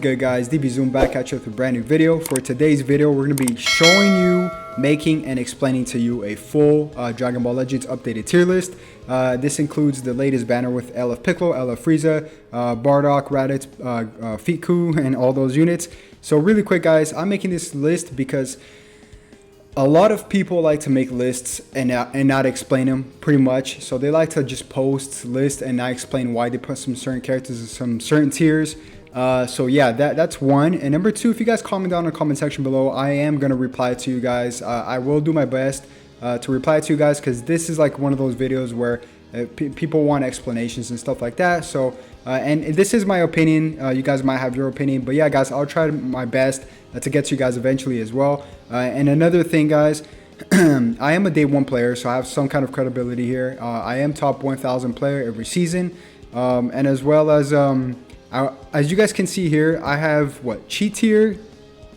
good, guys? DB Zoom back at you with a brand new video. For today's video, we're going to be showing you, making, and explaining to you a full Dragon Ball Legends updated tier list. This includes the latest banner with LF Piccolo, LF Frieza, Bardock, Raditz, Fiku, and all those units. So really quick, guys, I'm making this list because a lot of people like to make lists and not explain them, pretty much. So they like to just post lists and not explain why they put some certain characters in some certain tiers. So yeah, that's one. And number two, if you guys comment down in the comment section below, I am going to reply to you guys. I will do my best to reply to you guys, because this is like one of those videos where people want explanations and stuff like that. So and this is my opinion. You guys might have your opinion, but yeah, guys, I'll try my best to get to you guys eventually as well. And another thing, guys, I am a day one player, so I have some kind of credibility here. I am top 1,000 player every season, and as well as you guys can see here, I have what, cheat tier,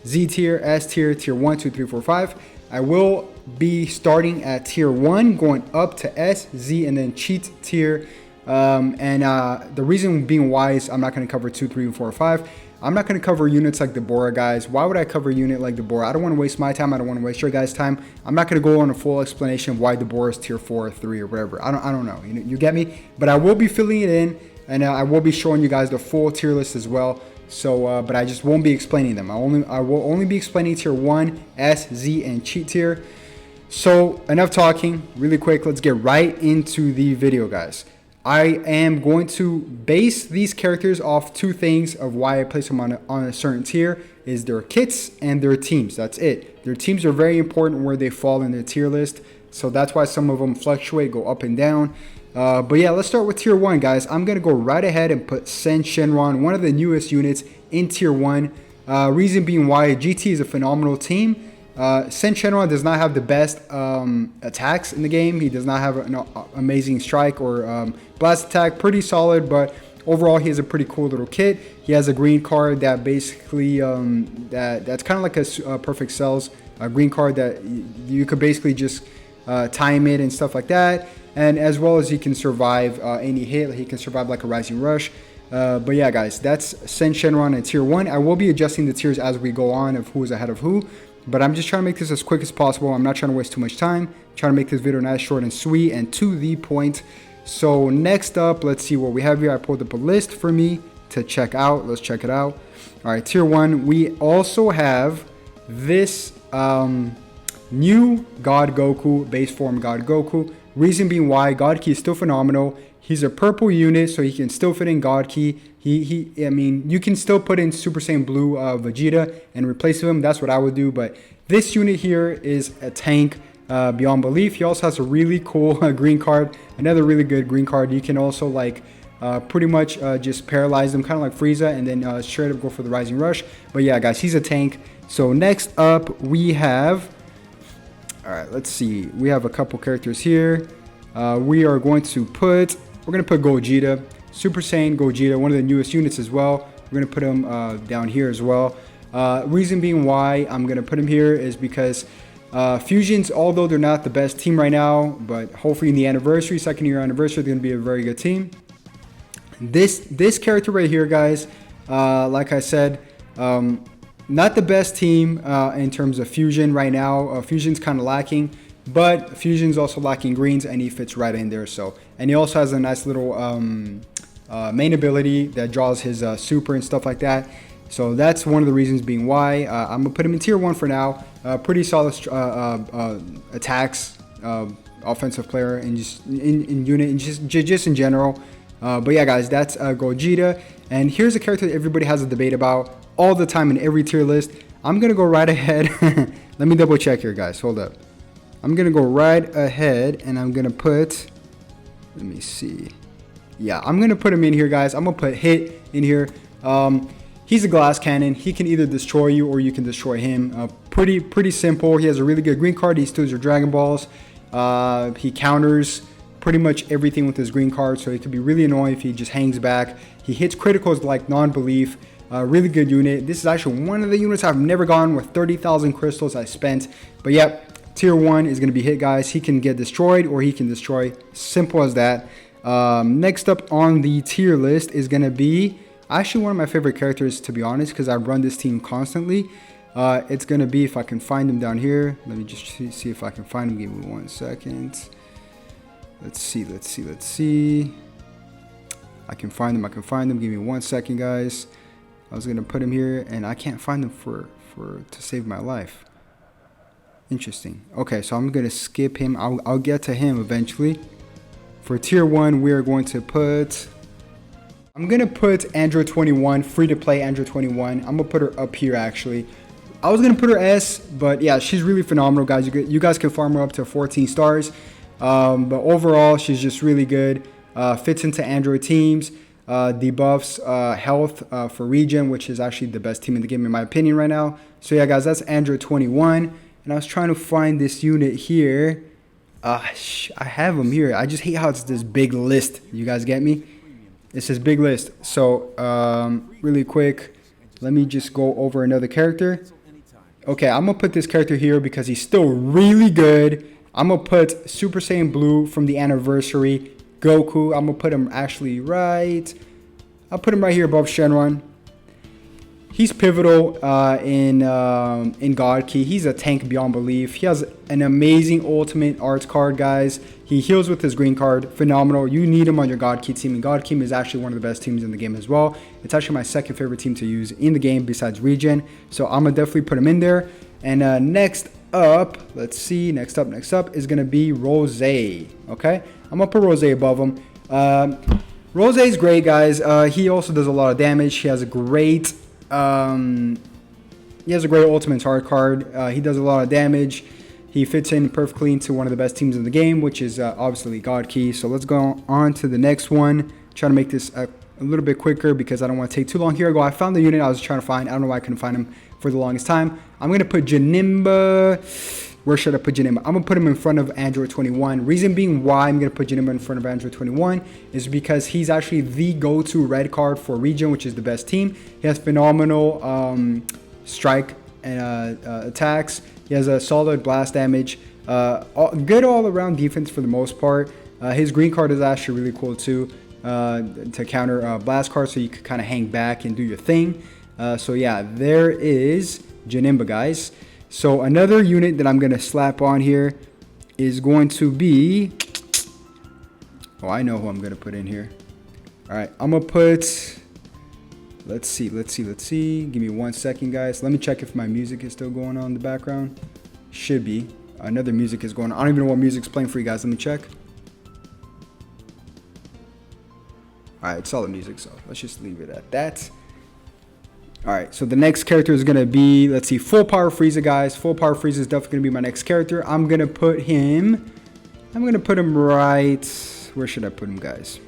Z tier, S tier, tier 1, 2, 3, 4, 5. I will be starting at tier 1, going up to S, Z, and then cheat tier. The reason being why is I'm not going to cover 2, 3, and 4, 5. I'm not going to cover units like the Bora, guys. Why would I cover a unit like the Bora? I don't want to waste my time. I don't want to waste your guys' time. I'm not going to go on a full explanation of why the Bora is tier 4 or 3 or whatever. I don't know. You get me? But I will be filling it in, and I will be showing you guys the full tier list as well. So, but I just won't be explaining them. I will only be explaining tier 1, S, Z, and cheat tier. So enough talking. Really quick, let's get right into the video, guys. I am going to base these characters off two things of why I place them on a certain tier: is their kits and their teams. That's it. Their teams are very important where they fall in the tier list. So that's why some of them fluctuate, go up and down. But yeah, let's start with tier 1, guys. I'm going to go right ahead and put Sen Shenron, one of the newest units, in tier 1. Reason being why GT is a phenomenal team. Sen Shenron does not have the best attacks in the game. He does not have an amazing strike or blast attack. Pretty solid, but overall he has a pretty cool little kit. He has a green card that basically that's kind of like a perfect cells green card that you could basically just time it and stuff like that. And as well as he can survive any hit. He can survive like a rising rush. But yeah, guys, that's Sen Shenron at tier 1. I will be adjusting the tiers as we go on of who is ahead of who. But I'm just trying to make this as quick as possible. I'm not trying to waste too much time. I'm trying to make this video nice, short, and sweet, and to the point. So next up, let's see what we have here. I pulled up a list for me to check out. Let's check it out. All right, tier 1. We also have this new God Goku, base form God Goku. Reason being why, God Ki is still phenomenal. He's a purple unit, so he can still fit in God Ki. I mean, you can still put in Super Saiyan Blue Vegeta and replace him. That's what I would do. But this unit here is a tank beyond belief. He also has a really cool green card. Another really good green card. You can also like pretty much just paralyze them, kind of like Frieza, and then straight up go for the Rising Rush. But yeah, guys, he's a tank. So next up, we have... All right, let's see. We have a couple characters here. We are going to put... We're going to put Gogeta. Super Saiyan Gogeta, one of the newest units as well. We're going to put him down here as well. Reason being why I'm going to put him here is because Fusions, although they're not the best team right now, but hopefully in the anniversary, second year anniversary, they're going to be a very good team. This character right here, guys, like I said, not the best team in terms of Fusion right now. Fusion's kind of lacking. But Fusion's also lacking greens, and he fits right in there. So, and he also has a nice little main ability that draws his super and stuff like that. So that's one of the reasons being why I'm gonna put him in tier 1 for now. Pretty solid attacks, offensive player, and just in unit and just in general. But yeah, guys, that's Gogeta. And here's a character that everybody has a debate about all the time in every tier list. I'm gonna go right ahead. Let me double check here, guys. Hold up. I'm going to go right ahead and I'm going to put, let me see. Yeah, I'm going to put him in here, guys. I'm going to put Hit in here. He's a glass cannon. He can either destroy you or you can destroy him. Pretty simple. He has a really good green card. He steals your Dragon Balls. He counters pretty much everything with his green card. So it could be really annoying if he just hangs back. He hits criticals like non-belief. Really good unit. This is actually one of the units I've never gone with 30,000 crystals I spent. But yep. Tier 1 is going to be Hit, guys. He can get destroyed or he can destroy. Simple as that. Next up on the tier list is going to be Actually, one of my favorite characters, to be honest, because I run this team constantly. It's going to be, if I can find him down here. Let me just see if I can find him. Give me 1 second. Let's see. I can find him. Give me 1 second, guys. I was going to put him here, and I can't find him to save my life. Interesting. Okay, so I'm going to skip him. I'll get to him eventually. For tier 1, we are going to put... I'm going to put Android 21, free to play Android 21. I'm going to put her up here, actually. I was going to put her S, but yeah, she's really phenomenal, guys. You guys can farm her up to 14 stars. But overall, she's just really good. Fits into Android teams. Debuffs health for Region, which is actually the best team in the game, in my opinion, right now. So yeah, guys, that's Android 21. And I was trying to find this unit here. I have them here. I just hate how it's this big list. You guys get me? It's this big list. So, really quick, let me just go over another character. Okay, I'm going to put this character here because he's still really good. I'm going to put Super Saiyan Blue from the anniversary, Goku. I'm going to put him actually I'll put him right here above Shenron. He's pivotal in God Key. He's a tank beyond belief. He has an amazing ultimate arts card, guys. He heals with his green card. Phenomenal. You need him on your God Key team. And God Key is actually one of the best teams in the game as well. It's actually my second favorite team to use in the game besides Regen. So I'm going to definitely put him in there. And next up, let's see. Next up is going to be Rose. Okay? I'm going to put Rose above him. Rose is great, guys. He also does a lot of damage. He has a great... he has a great ultimate hard card. He does a lot of damage. He fits in perfectly into one of the best teams in the game, which is obviously God Key. So let's go on to the next one. Try to make this a little bit quicker because I don't want to take too long. Here I go. I found the unit I was trying to find. I don't know why I couldn't find him for the longest time. I'm going to put Janemba. Where should I put Janemba? I'm going to put him in front of Android 21. Reason being why I'm going to put Janemba in front of Android 21 is because he's actually the go-to red card for Region, which is the best team. He has phenomenal strike and attacks. He has a solid blast damage. Good all-around defense for the most part. His green card is actually really cool too to counter blast cards, so you can kind of hang back and do your thing. So yeah, there is Janemba, guys. So another unit that I'm going to slap on here is going to be... Oh, I know who I'm going to put in here. All right, I'm going to put... Let's see. Give me 1 second, guys. Let me check if my music is still going on in the background. Should be. Another music is going on. I don't even know what music's playing for you guys. Let me check. All right, solid music, so let's just leave it at that. All right, so the next character is going to be, let's see, Full Power Frieza, guys. Full Power Frieza is definitely going to be my next character. I'm going to put him right... Where should I put him, guys?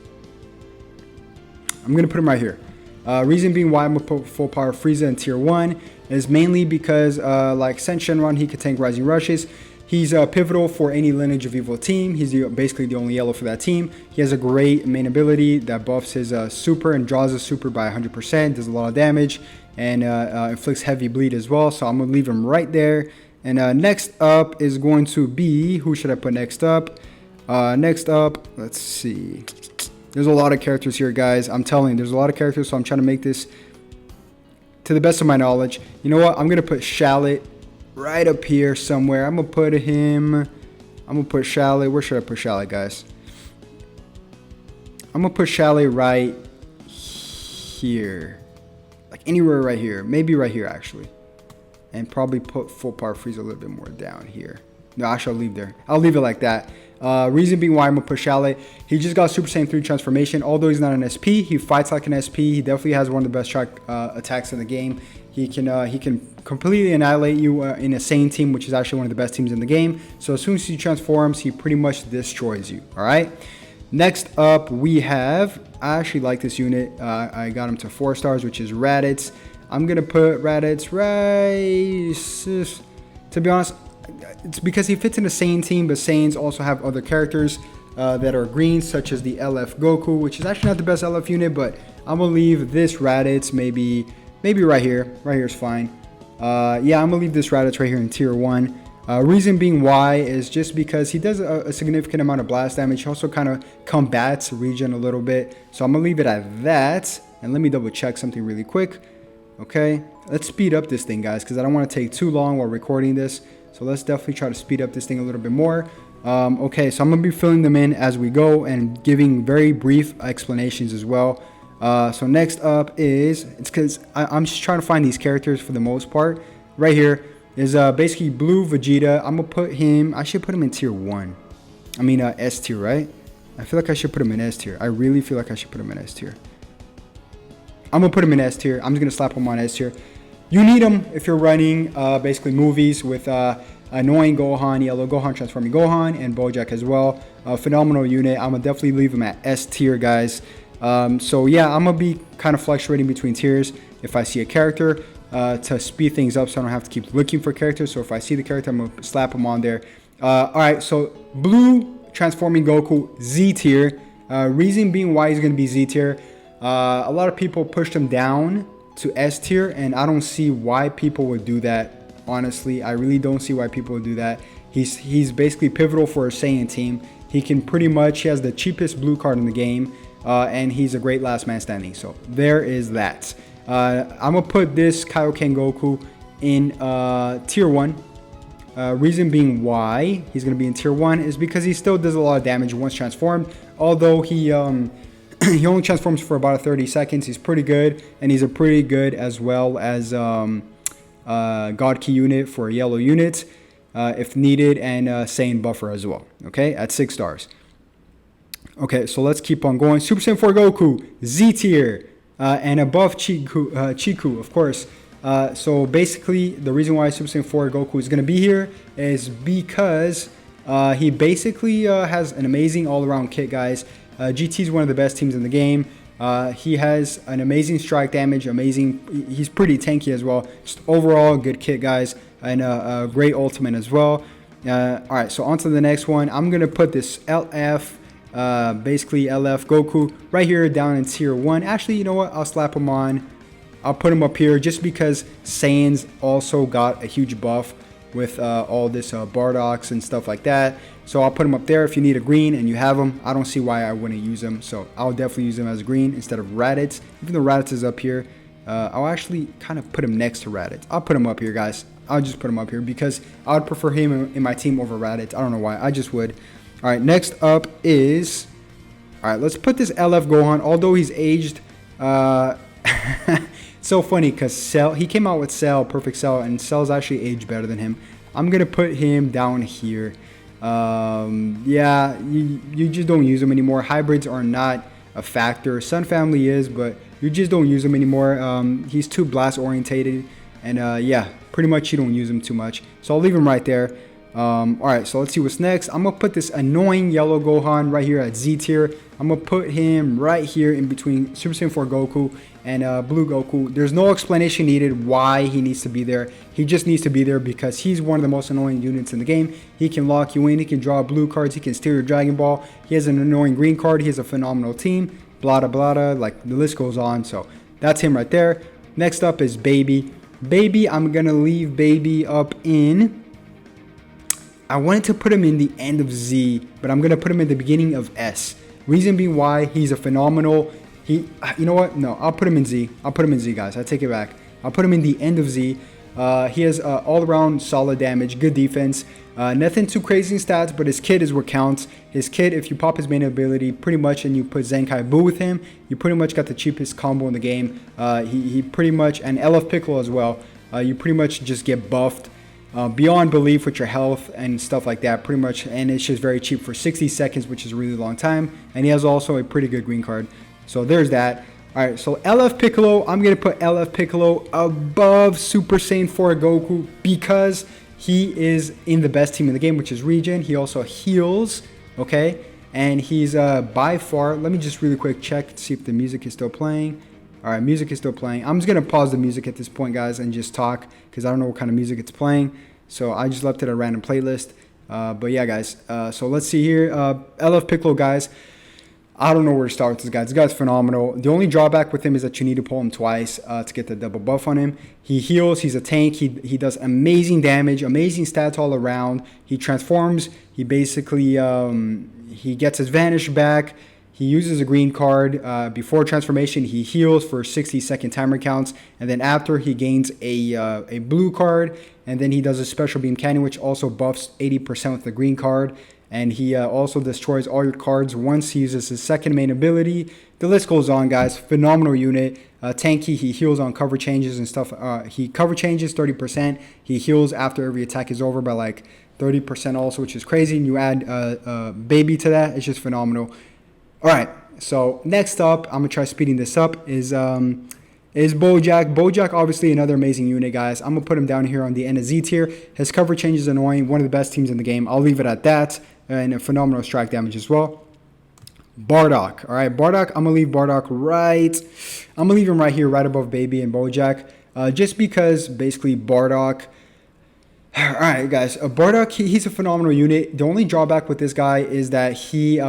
I'm going to put him right here. Reason being why I'm going to put Full Power Frieza in Tier 1 is mainly because, like Sen Shenron, he could tank Rising Rushes. He's pivotal for any Lineage of Evil team. He's basically the only yellow for that team. He has a great main ability that buffs his super and draws his super by 100%, does a lot of damage, and inflicts heavy bleed as well. So I'm going to leave him right there. And next up is going to be... Who should I put next up? Next up, let's see. There's a lot of characters here, guys. I'm telling you, there's a lot of characters, so I'm trying to make this to the best of my knowledge. You know what? I'm going to put Shallot right up here somewhere. I'm going to put him... I'm going to put Shallot. Where should I put Shallot, guys? I'm going to put Shallot right here. Like anywhere right here. Maybe right here, actually. And probably put Full Power Frieza a little bit more down here. No, actually, I'll leave there. I'll leave it like that. Reason being why I'm going to put Shallot. He just got Super Saiyan 3 transformation. Although he's not an SP, he fights like an SP. He definitely has one of the best attacks in the game. He can completely annihilate you in a Saiyan team, which is actually one of the best teams in the game. So as soon as he transforms, he pretty much destroys you. All right. Next up, we have... I actually like this unit. I got him to 4 stars, which is Raditz. I'm going to put Raditz right... To be honest, it's because he fits in a Saiyan team, but Saiyans also have other characters that are green, such as the LF Goku, which is actually not the best LF unit, but I'm going to leave this Raditz maybe right here. Right here is fine. Yeah, I'm going to leave this Raditz right here in Tier 1. Reason being why is just because he does a significant amount of blast damage. He also kind of combats Regen a little bit. So I'm going to leave it at that. And let me double check something really quick. Okay, let's speed up this thing, guys, because I don't want to take too long while recording this. So let's definitely try to speed up this thing a little bit more. Okay, so I'm going to be filling them in as we go and giving very brief explanations as well. So next up is, it's because I'm just trying to find these characters for the most part. Right here is basically Blue Vegeta. I'm going to put him, I should put him in tier 1. I mean S tier, right? I feel like I should put him in S tier. I really feel like I should put him in S tier. I'm going to put him in S tier. I'm just going to slap him on S tier. You need him if you're running basically movies with annoying Gohan, Yellow Gohan, Transforming Gohan, and Bojack as well. Phenomenal unit. I'm going to definitely leave him at S tier, guys. So yeah, I'm going to be kind of fluctuating between tiers if I see a character to speed things up so I don't have to keep looking for characters. So if I see the character, I'm going to slap him on there. Alright, so Blue Transforming Goku, Z tier. Reason being why he's going to be Z tier. A lot of people pushed him down to S tier, and I don't see why people would do that. Honestly, I really don't see why people would do that. He's basically pivotal for a Saiyan team. He can pretty much, he has the cheapest blue card in the game, and he's a great last man standing. So there is that. I'm going to put this Kaio-Ken Goku in tier 1. Reason being why he's going to be in tier 1 is because he still does a lot of damage once transformed. Although he he only transforms for about 30 seconds. He's pretty good, and he's a pretty good as well as God Key unit for yellow units if needed, and Saiyan buffer as well. Okay, at 6 stars. Okay, so let's keep on going. Super Saiyan 4 Goku, Z tier, and above Chiku, of course. So basically, the reason why Super Saiyan 4 Goku is going to be here is because he basically has an amazing all-around kit, guys. GT is one of the best teams in the game. He has an amazing strike damage, he's pretty tanky as well. Just overall, good kit, guys, and a great ultimate as well. Alright, so on to the next one. I'm going to put this LF, basically LF Goku, right here down in tier 1. Actually, you know what? I'll slap him on. I'll put him up here just because Saiyans also got a huge buff with all this Bardocks and stuff like that. So I'll put him up there if you need a green and you have him. I don't see why I wouldn't use him. So I'll definitely use him as green instead of Raditz. Even though Raditz is up here, I'll actually kind of put him next to Raditz. I'll put him up here, guys. I'll just put him up here because I would prefer him in my team over Raditz. I don't know why. I just would. All right, next up is... All right, let's put this LF Gohan. Although he's aged... so funny because Cell, he came out with Cell, Perfect Cell, and Cell's actually aged better than him. I'm gonna put him down here. Yeah, you just don't use them anymore. Hybrids are not a factor. Sun Family is, but you just don't use them anymore. He's too blast orientated, and yeah, pretty much you don't use him too much. So I'll leave him right there. Alright, so let's see what's next. I'm gonna put this annoying yellow Gohan right here at Z tier. I'm gonna put him right here in between Super Saiyan 4 Goku and Blue Goku. There's no explanation needed why he needs to be there. He just needs to be there because he's one of the most annoying units in the game. He can lock you in, he can draw blue cards, he can steal your Dragon Ball. He has an annoying green card, he has a phenomenal team, blah blah blah, like the list goes on. So that's him right there. Next up is Baby. Baby, I'm gonna leave Baby up in... I wanted to put him in the end of Z, but I'm going to put him in the beginning of S. Reason being why, he's a phenomenal... You know what? No, I'll put him in Z. I'll put him in Z, guys. I take it back. I'll put him in the end of Z. He has all-around solid damage, good defense. Nothing too crazy in stats, but his kit is what counts. His kit, if you pop his main ability pretty much and you put Zenkai Buu with him, you pretty much got the cheapest combo in the game. He pretty much... And LF Piccolo as well. You pretty much just get buffed. Beyond belief with your health and stuff like that, pretty much, and it's just very cheap for 60 seconds, which is a really long time, and he has also a pretty good green card. So there's that. All right, so LF Piccolo, I'm gonna put LF Piccolo above Super Saiyan 4 Goku because he is in the best team in the game, which is Regen. He also heals, okay, and he's by far... Let me just really quick check to see if the music is still playing. All right, music is still playing. I'm just going to pause the music at this point, guys, and just talk because I don't know what kind of music it's playing. So I just left it a random playlist. But yeah, guys, so let's see here. LF Piccolo, guys. I don't know where to start with this guy. This guy's phenomenal. The only drawback with him is that you need to pull him twice to get the double buff on him. He heals. He's a tank. He does amazing damage, amazing stats all around. He transforms. He basically he gets his Vanish back. He uses a green card. Before transformation, he heals for 60-second timer counts. And then after, he gains a blue card. And then he does a special beam cannon, which also buffs 80% with the green card. And he also destroys all your cards once he uses his second main ability. The list goes on, guys. Phenomenal unit. Tanky, he heals on cover changes and stuff. He cover changes 30%. He heals after every attack is over by like 30% also, which is crazy. And you add Baby to that. It's just phenomenal. All right, so next up, I'm going to try speeding this up, is Bojack. Bojack, obviously another amazing unit, guys. I'm going to put him down here on the end of Z tier. His cover change is annoying. One of the best teams in the game. I'll leave it at that. And a phenomenal strike damage as well. Bardock. All right, Bardock, I'm going to leave Bardock right. I'm going to leave him right here, right above Baby and Bojack. Just because, basically, Bardock... All right, guys. Bardock, he's a phenomenal unit. The only drawback with this guy is that he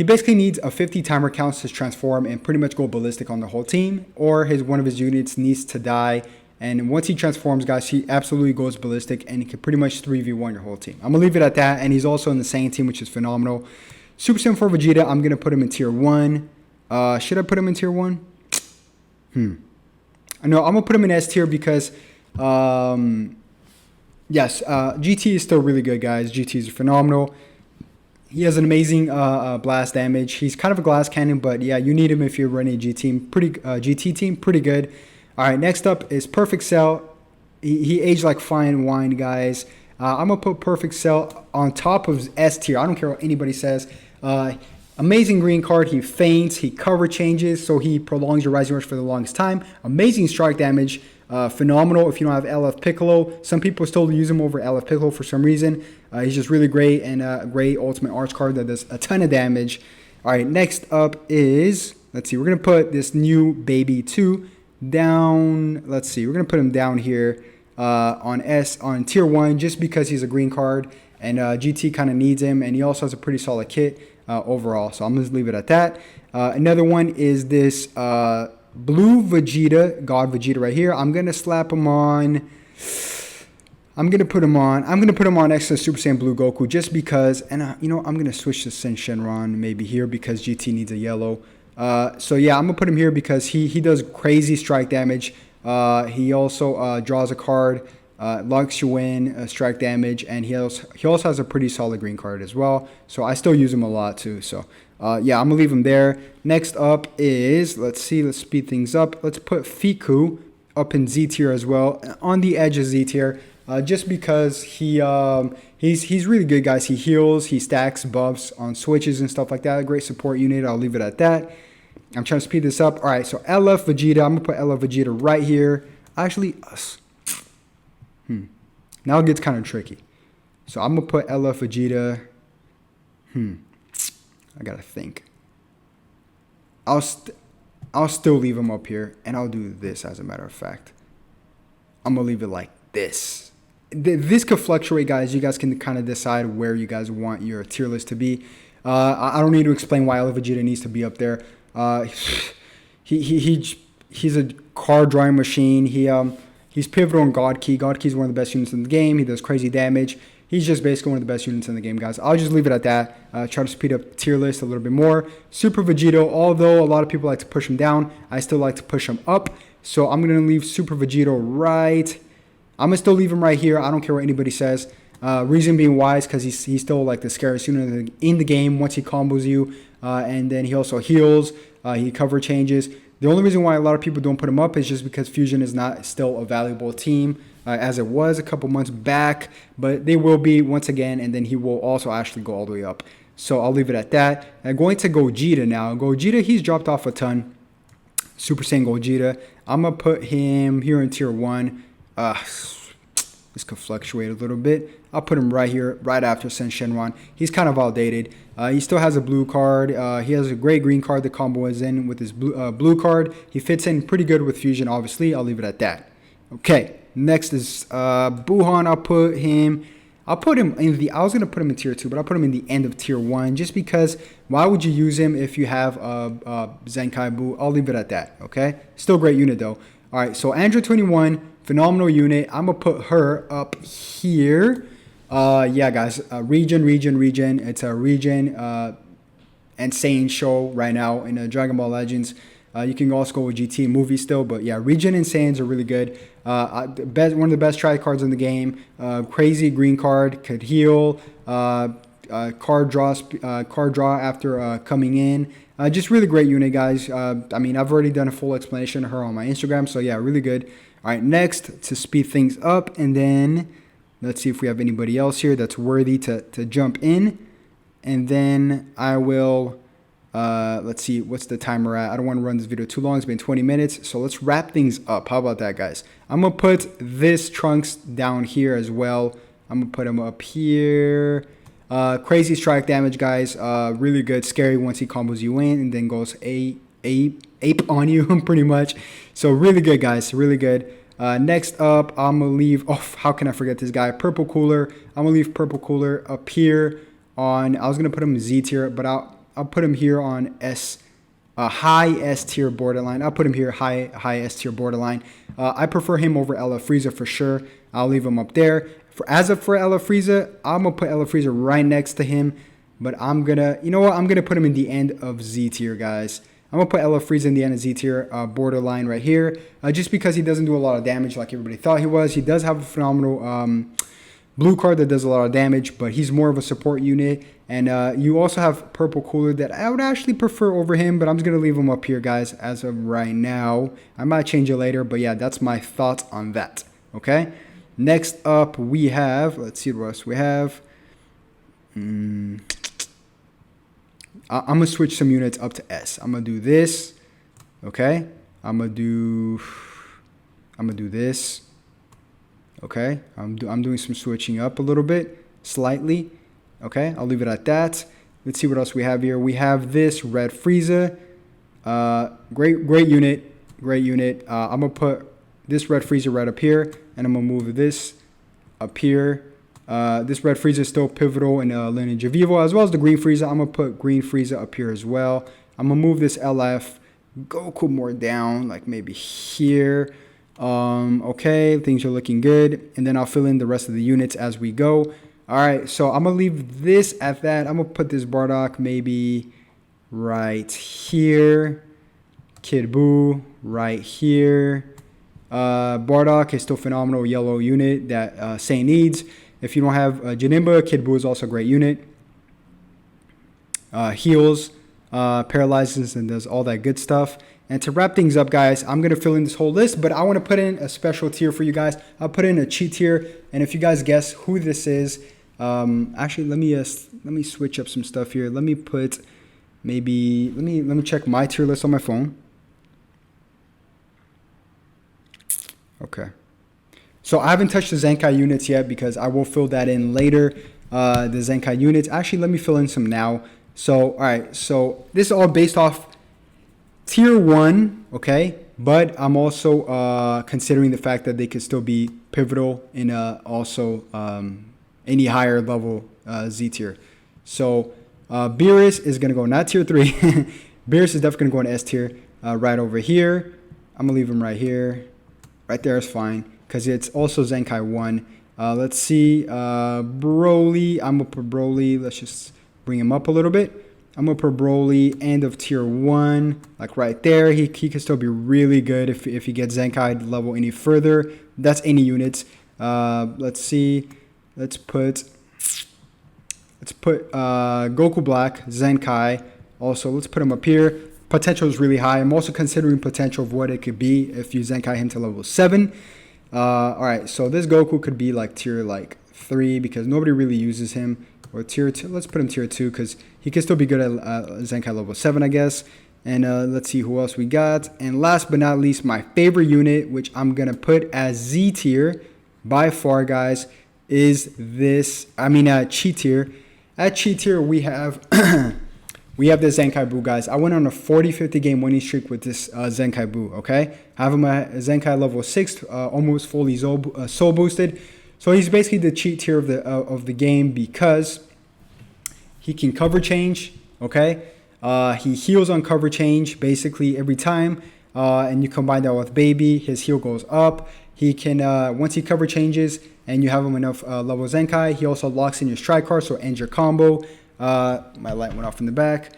basically needs a 50 timer counts to transform and pretty much go ballistic on the whole team, or one of his units needs to die. And once he transforms, guys, he absolutely goes ballistic and he can pretty much 3v1 your whole team. I'm going to leave it at that. And he's also in the Saiyan team, which is phenomenal. Super Saiyan 4 Vegeta, I'm going to put him in tier 1. Should I put him in tier 1? No, I'm going to put him in S tier because, yes, GT is still really good, guys. GT is phenomenal. He has an amazing blast damage. He's kind of a glass cannon, but yeah, you need him if you're running a GT team. Pretty good. All right, next up is Perfect Cell. He aged like fine wine, guys. I'm going to put Perfect Cell on top of S tier. I don't care what anybody says. Amazing green card. He feints. He cover changes, so he prolongs your Rising Rush for the longest time. Amazing strike damage. Phenomenal if you don't have LF Piccolo. Some people still use him over LF Piccolo for some reason. He's just really great, and a great ultimate arch card that does a ton of damage. All right, next up is, let's see, we're going to put this new Baby 2 down. Let's see, we're going to put him down here on tier 1 just because he's a green card, and GT kind of needs him, and he also has a pretty solid kit overall. So I'm going to leave it at that. Another one is this blue Vegeta, God Vegeta right here. I'm going to slap him on. I'm going to put him on next to Super Saiyan Blue Goku just because, and you know, I'm going to switch to Sen Shenron maybe here because GT needs a yellow. So yeah, I'm going to put him here because he does crazy strike damage. He also draws a card, locks you in, strike damage, and he also has a pretty solid green card as well. So I still use him a lot too. So yeah, I'm going to leave him there. Next up is, let's speed things up. Let's put Fiku up in Z tier as well, on the edge of Z tier. Just because he's really good, guys. He heals, he stacks buffs on switches and stuff like that. A great support unit. I'll leave it at that. I'm trying to speed this up. All right, so LF Vegeta. I'm going to put LF Vegeta right here. Actually, now it gets kind of tricky. So I'm going to put LF Vegeta. I got to think. I'll still leave him up here, and I'll do this as a matter of fact. I'm going to leave it like this. This could fluctuate, guys. You guys can kind of decide where you guys want your tier list to be. I don't need to explain why LF Vegeta needs to be up there. He's a card drawing machine. He's pivotal in God Key. God Key is one of the best units in the game. He does crazy damage. He's just basically one of the best units in the game, guys. I'll just leave it at that. Try to speed up the tier list a little bit more. Super Vegeta, although a lot of people like to push him down, I still like to push him up. So I'm going to leave Super Vegeta right. I'm going to still leave him right here. I don't care what anybody says. Reason being why is because he's still like the scariest unit in the game once he combos you. And then he also heals. He cover changes. The only reason why a lot of people don't put him up is just because Fusion is not still a valuable team as it was a couple months back. But they will be once again, and then he will also actually go all the way up. So I'll leave it at that. I'm going to Gogeta now. Gogeta, he's dropped off a ton. Super Saiyan Gogeta. I'm going to put him here in tier 1. This could fluctuate a little bit. I'll put him right here, right after Sen Shenron. He's kind of outdated. He still has a blue card. He has a great green card. The combo is in with his blue card. He fits in pretty good with Fusion, obviously. I'll leave it at that. Okay, next is Bouhanni. I was going to put him in tier 2, but I'll put him in the end of tier 1 just because why would you use him if you have Zenkai Buu? I'll leave it at that, okay? Still great unit, though. All right, so Android 21. Phenomenal unit. I'm going to put her up here. Yeah, guys. Region. It's a region. insane show right now in Dragon Ball Legends. You can also go with GT movie still, but yeah, Regen and Saiyans are really good. One of the best try cards in the game. Crazy green card, could heal. Card draw after coming in. Just really great unit, guys. I mean, I've already done a full explanation of her on my Instagram, so yeah, really good. All right, next, to speed things up, and then let's see if we have anybody else here that's worthy to jump in. And then I will, let's see, what's the timer at? I don't want to run this video too long. It's been 20 minutes. So let's wrap things up. How about that, guys? I'm going to put this Trunks down here as well. I'm going to put him up here. Crazy strike damage, guys. Really good. Scary once he combos you in and then goes ape on you, pretty much. So really good, guys. Really good. Next up, I'm going to leave, oh, how can I forget this guy? Purple Cooler. I'm going to leave Purple Cooler up here on, I was going to put him in Z tier, but I'll put him here on high S tier borderline. I'll put him here high S tier borderline. I prefer him over Ella Frieza for sure. I'll leave him up there. As for Ella Frieza, I'm going to put Ella Frieza right next to him, but I'm going to, you know what? I'm going to put him in the end of Z tier, guys. I'm going to put Ella Frieza in the end of Z tier borderline right here, just because he doesn't do a lot of damage like everybody thought he was. He does have a phenomenal blue card that does a lot of damage, but he's more of a support unit. And you also have Purple Cooler that I would actually prefer over him, but I'm just going to leave him up here, guys, as of right now. I might change it later, but yeah, that's my thoughts on that, okay? Next up, we have, let's see what else we have. I'm going to switch some units up to S. I'm going to do this, okay? I'm going to do this. Okay, I'm doing some switching up a little bit, slightly. Okay, I'll leave it at that. Let's see what else we have here. We have this Red Frieza. Great unit. I'm going to put this Red Frieza right up here, and I'm going to move this up here. This Red Frieza is still pivotal in Lineage of Evil, as well as the Green Frieza. I'm going to put Green Frieza up here as well. I'm going to move this LF Goku more down, like maybe here. Okay, things are looking good, and then I'll fill in the rest of the units as we go. All right, so I'm gonna leave this at that. I'm gonna put this Bardock maybe right here, Kid Buu right here. Bardock is still phenomenal yellow unit that Saint needs. If you don't have Janemba, Kid Buu is also a great unit. Heals, paralyzes, and does all that good stuff. And to wrap things up, guys, I'm going to fill in this whole list, but I want to put in a special tier for you guys. I'll put in a cheat tier, and if you guys guess who this is, actually, let me switch up some stuff here. Let me put maybe, let me check my tier list on my phone. Okay. So I haven't touched the Zenkai units yet because I will fill that in later, the Zenkai units. Actually, let me fill in some now. So, all right, so this is all based off Tier 1, okay, but I'm also considering the fact that they could still be pivotal in also any higher level Z tier. So Beerus is going to go not Tier 3. Beerus is definitely going to go in S tier right over here. I'm going to leave him right here. Right there is fine because it's also Zenkai 1. Let's see. Broly. I'm going to put Broly. Let's just bring him up a little bit. I'm going to put Broly end of Tier 1, like right there. He can still be really good if he gets Zenkai level any further. That's any units. Let's see. Let's put Goku Black, Zenkai. Also, let's put him up here. Potential is really high. I'm also considering potential of what it could be if you Zenkai him to level 7. All right, so this Goku could be like Tier 3 because nobody really uses him. Or Tier 2. Let's put him Tier 2 because he can still be good at Zenkai level 7, I guess. And let's see who else we got. And last but not least, my favorite unit, which I'm going to put as Z tier by far, guys, is this. Cheat tier. At cheat tier, we have we have this Zenkai Buu, guys. I went on a 40-50 game winning streak with this Zenkai Buu, okay? I have him at Zenkai level 6, almost fully soul boosted. So he's basically the cheat tier of the game because he can cover change, okay? He heals on cover change basically every time, and you combine that with Baby, his heal goes up. He can, once he cover changes and you have him enough level Zenkai, he also locks in your strike card, so ends your combo. My light went off in the back.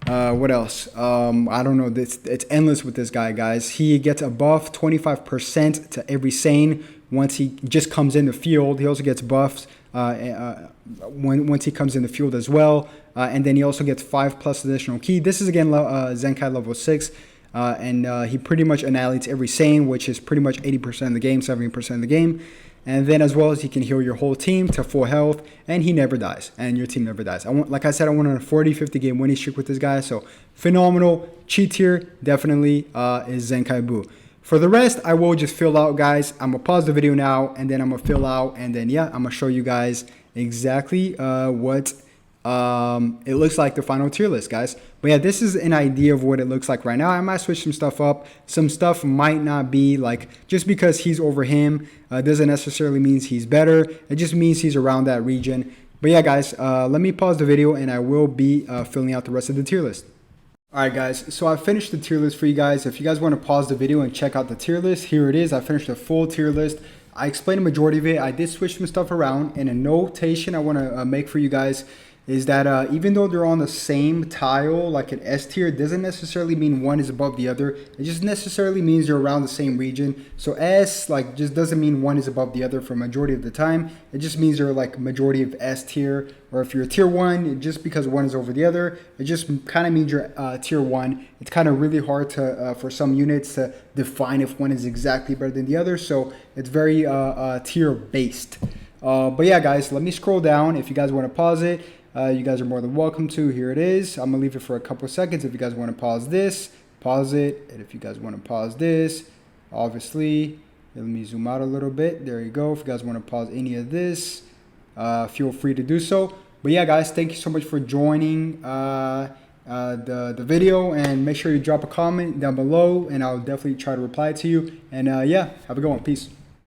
What else? I don't know. It's endless with this guy, guys. He gets a buff 25% to every Saiyan once he just comes in the field. He also gets buffs once he comes in the field as well. And then he also gets 5+ additional ki. This is again Zenkai level 6. And he pretty much annihilates every Saiyan, which is pretty much 80% of the game, 70% of the game. And then as well as he can heal your whole team to full health, and he never dies, and your team never dies. Like I said, I went on a 40-50 game winning streak with this guy, so phenomenal. Cheat tier definitely is Zenkai Buu. For the rest, I will just fill out, guys. I'm gonna pause the video now, and then I'm gonna fill out, and then yeah, I'm gonna show you guys exactly what it looks like, the final tier list, guys. But yeah, this is an idea of what it looks like right now. I might switch some stuff up. Some stuff might not be like, just because he's over him doesn't necessarily means he's better. It just means he's around that region. But yeah, guys, let me pause the video and I will be filling out the rest of the tier list. Alright guys, so I finished the tier list for you guys. If you guys want to pause the video and check out the tier list, here it is. I finished a full tier list. I explained the majority of it. I did switch some stuff around, and a notation I want to make for you guys is that even though they're on the same tile, like an S tier, it doesn't necessarily mean one is above the other. It just necessarily means you're around the same region. So S like just doesn't mean one is above the other for majority of the time. It just means you're like majority of S tier, or if you're tier 1, just because one is over the other, it just kind of means you're tier 1. It's kind of really hard to for some units to define if one is exactly better than the other. So it's very tier based. But yeah, guys, let me scroll down. If you guys want to pause it, you guys are more than welcome to. Here it is. I'm gonna leave it for a couple of seconds. If you guys want to pause this, pause it. And if you guys want to pause this, obviously, let me zoom out a little bit. There you go. If you guys want to pause any of this, feel free to do so. But yeah, guys, thank you so much for joining the video, and make sure you drop a comment down below, and I'll definitely try to reply to you. And yeah, have a good one. Peace.